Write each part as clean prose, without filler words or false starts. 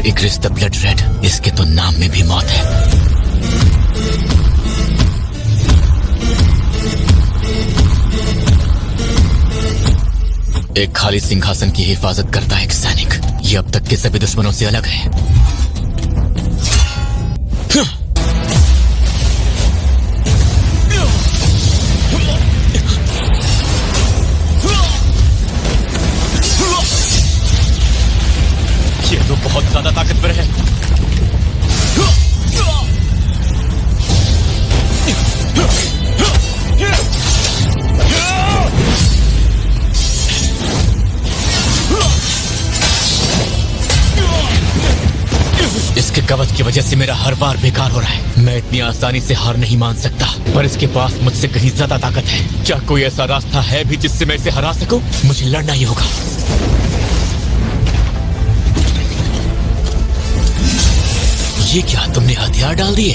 इग्रिस the blood red, इसके तो नाम में भी मौत है। एक खाली सिंहासन की हिफाजत करता है एक सैनिक। ये अब तक के सभी दुश्मनों से अलग है। ये तो बहुत ज्यादा ताकतवर है। इसके कवच की वजह से मेरा हर बार बेकार हो रहा है। मैं इतनी आसानी से हार नहीं मान सकता, पर इसके पास मुझसे कहीं ज्यादा ताकत है। क्या कोई ऐसा रास्ता है भी जिससे मैं इसे हरा सकूं? मुझे लड़ना ही होगा। ये क्या, तुमने हथियार डाल दिए?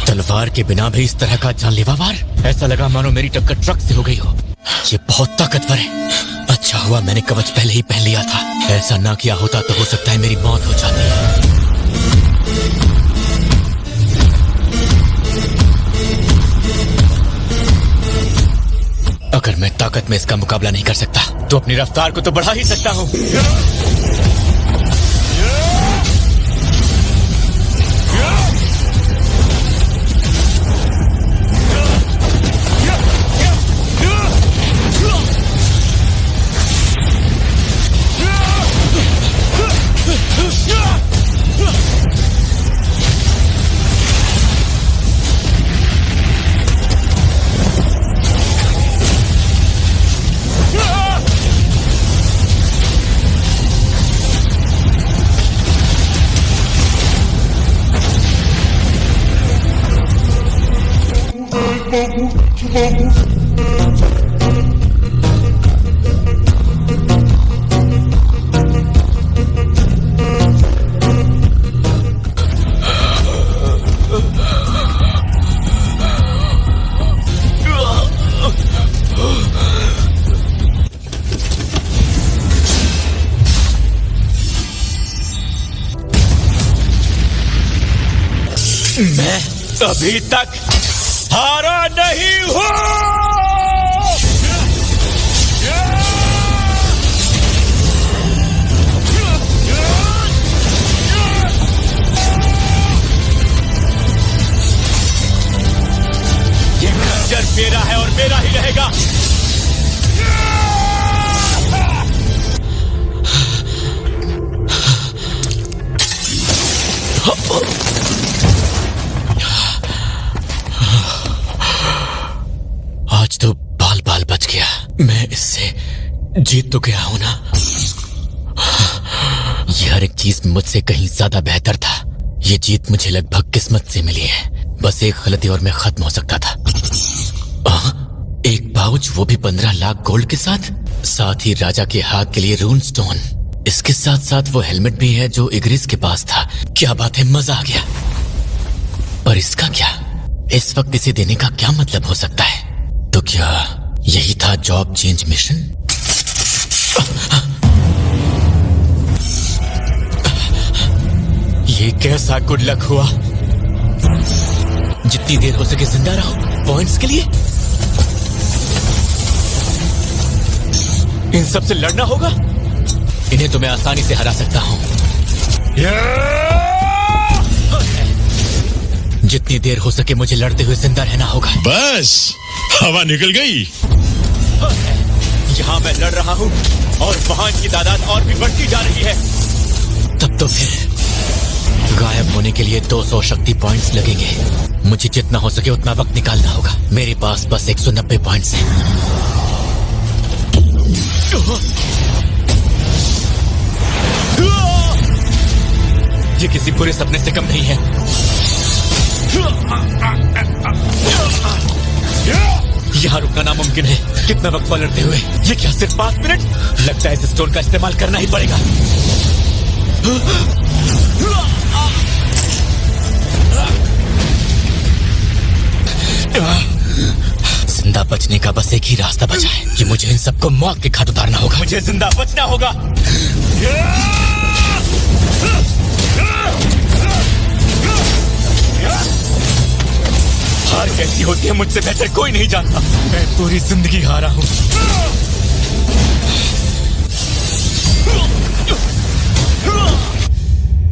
तलवार के बिना भी इस तरह का जानलेवा वार? ऐसा लगा मानो मेरी टक्कर ट्रक से हो गई हो। ये बहुत ताकतवर है। अच्छा हुआ मैंने कवच पहले ही पहन लिया था। ऐसा ना किया होता तो हो सकता है मेरी मौत हो जाती। अगर मैं ताकत में इसका मुकाबला नहीं कर सकता तो अपनी रफ्तार को तो बढ़ा ही सकता हूं। मैं अभी तक हारा नहीं हूं। ये खंजर मेरा है और मेरा ही रहेगा। आज तो बाल बाल बच गया। मैं इससे जीत तो गया हूं ना। ये हर एक चीज मुझसे कहीं ज्यादा बेहतर था। ये जीत मुझे लगभग किस्मत से मिली है। बस एक गलती और मैं खत्म हो सकता था। एक पाउच, वो भी 15 लाख गोल्ड के साथ ही राजा के हाथ के लिए रून स्टोन। इसके साथ साथ वो हेलमेट भी है जो इग्रिस के पास था। क्या बात है, मजा आ गया। पर इसका क्या? इस वक्त इसे देने का क्या मतलब हो सकता है? तो क्या यही था जॉब चेंज मिशन? ये कैसा गुड लक हुआ? जितनी देर हो सके जिंदा रहो, पॉइंट्स के लिए। इन सब से लड़ना होगा। इन्हें तो मैं आसानी से हरा सकता हूं। जितनी देर हो सके मुझे लड़ते हुए जिंदा रहना होगा। बस हवा निकल गई। यहाँ मैं लड़ रहा हूँ और वहां की तादाद और भी बढ़ती जा रही है। तब तो फिर गायब होने के लिए 200 शक्ति पॉइंट्स लगेंगे। मुझे जितना हो सके उतना वक्त निकालना होगा। मेरे पास बस 190 पॉइंट्स हैं। ये किसी बुरे सपने से कम नहीं है। यहाँ रुकना नामुमकिन है। कितना वक्त पलटते हुए? ये क्या सिर्फ 5 मिनट? लगता है इस स्टोन का इस्तेमाल करना ही पड़ेगा। जिंदा बचने का बस एक ही रास्ता बचा है कि मुझे इन सबको मौत के घाट उतारना होगा। मुझे जिंदा बचना होगा। हार कैसी होती है मुझसे बेहतर कोई नहीं जानता। मैं पूरी जिंदगी हारा हूं।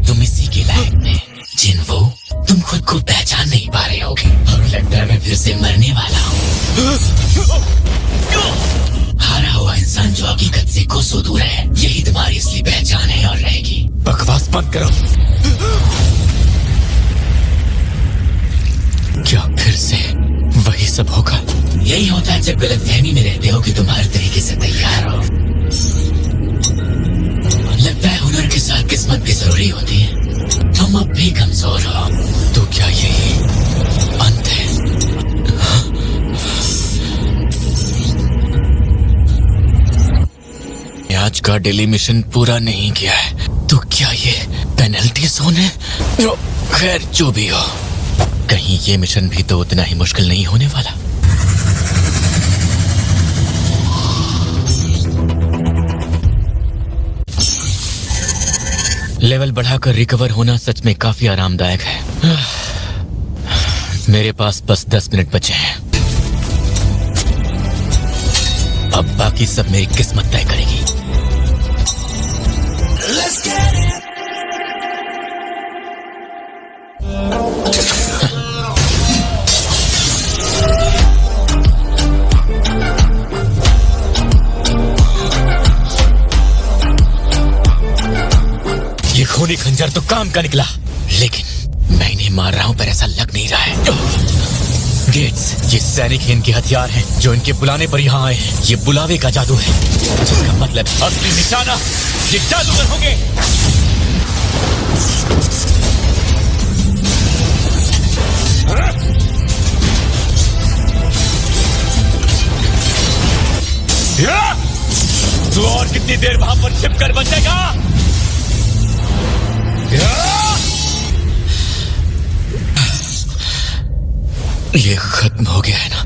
तुम इसी के लायक में जिन्वो, तुम खुद को पहचान नहीं पा रहे होगे। अब लगता है मैं फिर से मरने वाला हूँ। हारा हुआ इंसान जो हकीकत से कोसों दूर है, यही तुम्हारी असली पहचान है और रहेगी। बकवास बंद करो। क्या फिर से वही सब होगा? यही होता है जब गलतफहमी में रहते हो कि तुम हर तरीके से तैयार हो। लगता है हुनर के साथ किस्मत भी जरूरी होती है। तुम अब भी कमजोर हो। तो क्या यही अंत है? आज का डेली मिशन पूरा नहीं किया है तो क्या ये पेनल्टी जोन है? खैर जो भी हो, कहीं ये मिशन भी तो उतना ही मुश्किल नहीं होने वाला। लेवल बढ़ाकर रिकवर होना सच में काफी आरामदायक है। मेरे पास बस 10 मिनट बचे हैं। अब बाकी सब मेरी किस्मत तय करेगी। Let's get it. ये खूनी खंजर तो काम का निकला, लेकिन मैं इन्हें मार रहा हूं पर ऐसा लग नहीं रहा है। गेट्स, ये सैनिक ही इनके हथियार हैं जो इनके बुलाने पर यहाँ आए हैं। ये बुलावे का जादू है, जिसका मतलब असली निशाना ये जादूगर होंगे। तू और कितनी देर वहां पर छिप कर बचेगा? ये खत्म हो गया है ना?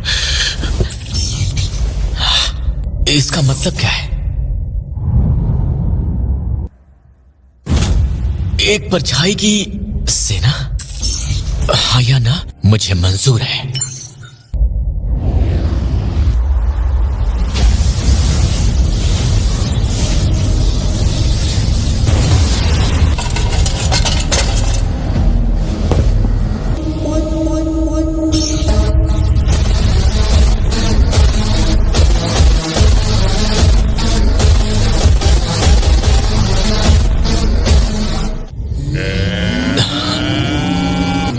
इसका मतलब क्या है? एक परछाई की सेना? हाँ या ना, मुझे मंजूर है।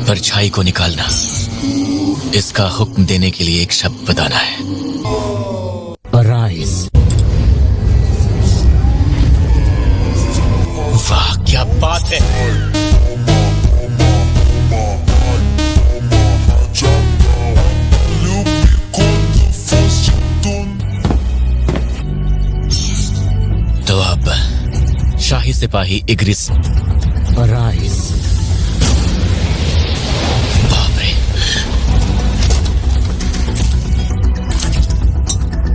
परछाई को निकालना, इसका हुक्म देने के लिए एक शब्द बताना है। Arise। वाह क्या बात है। तो अब शाही सिपाही इग्रिस। Arise।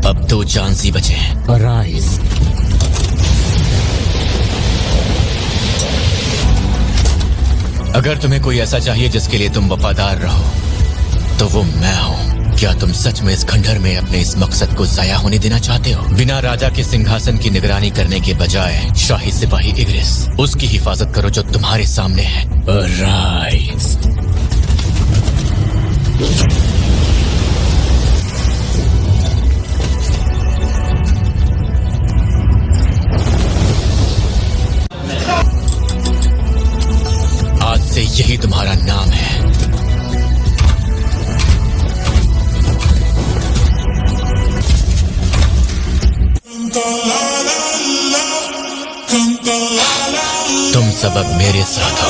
अब 2 चांस ही बचे हैं। Arise। अगर तुम्हें कोई ऐसा चाहिए जिसके लिए तुम वफादार रहो, तो वो मैं हूं। क्या तुम सच में इस खंडहर में अपने इस मकसद को जाया होने देना चाहते हो? बिना राजा के सिंहासन की निगरानी करने के बजाय शाही सिपाही इग्रिस, उसकी हिफाजत करो जो तुम्हारे सामने है। Arise। आज से यही तुम्हारा नाम है। तुम सब अब मेरे साथ हो।